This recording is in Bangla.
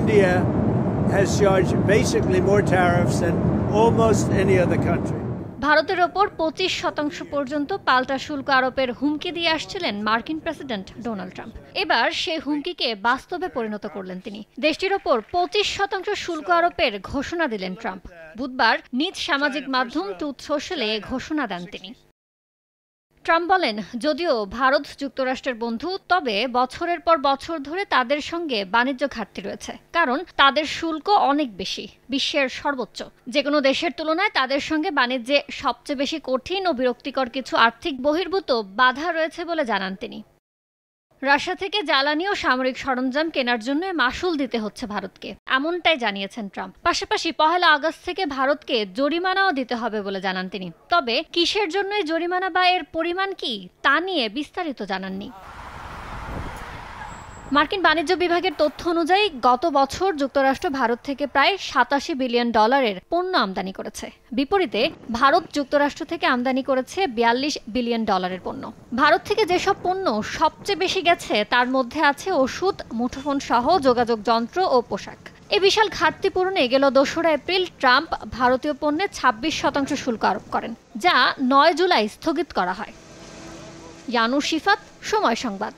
India has charged basically more tariffs than almost any other country. ভারতের ওপর 25% পর্যন্ত পাল্টা শুল্ক আরোপের হুমকি দিয়ে আসছিলেন মার্কিন প্রেসিডেন্ট ডোনাল্ড ট্রাম্প। এবার সেই হুমকিকে বাস্তবে পরিণত করলেন তিনি। দেশটির ওপর 25% শুল্ক আরোপের ঘোষণা দিলেন ট্রাম্প। বুধবার নিজ সামাজিক মাধ্যম ট্রুথ সোশ্যালে ঘোষণা দেন তিনি। ট্রাম্প বলেন, যদিও ভারত যুক্তরাষ্ট্রের বন্ধু, তবে বছরের পর বছর ধরে তাদের সঙ্গে বাণিজ্য ঘাটতি রয়েছে, কারণ তাদের শুল্ক অনেক বেশি, বিশ্বের সর্বোচ্চ। যে কোনো দেশের তুলনায় তাদের সঙ্গে বাণিজ্যে সবচেয়ে বেশি কঠিন ও বিরক্তিকর কিছু আর্থিক বহির্ভূত বাধা রয়েছে বলে জানান তিনি। রাশিয়া থেকে জ্বালানি ও সামরিক সরঞ্জাম কেনার জন্য মাশুল দিতে হচ্ছে ভারতকে, এমনটাই জানিয়েছেন ট্রাম্প। পাশাপাশি 1 আগস্ট থেকে ভারতকে জরিমানাও দিতে হবে বলে জানান তিনি। তবে কিসের জন্য এই জরিমানা বা এর পরিমাণ কি তা নিয়ে বিস্তারিত জানাননি। মার্কিন বাণিজ্য বিভাগের তথ্য অনুযায়ী গত বছর যুক্তরাষ্ট্র ভারত থেকে প্রায় $87 বিলিয়ন পণ্য আমদানি করেছে। বিপরীতে ভারত যুক্তরাষ্ট্র থেকে আমদানি করেছে $42 বিলিয়ন পণ্য। ভারত থেকে যেসব পণ্য সবচেয়ে বেশি গেছে তার মধ্যে আছে ওষুধ, মুঠোফোন সহ যোগাযোগ যন্ত্র ও পোশাক। এই বিশাল ঘাটতি পূরণে গেল 2 এপ্রিল ট্রাম্প ভারতীয় পণ্যে 26% শুল্ক আরোপ করেন, যা 9 জুলাই স্থগিত করা হয়। ইয়ানুর শিফাত, সময় সংবাদ।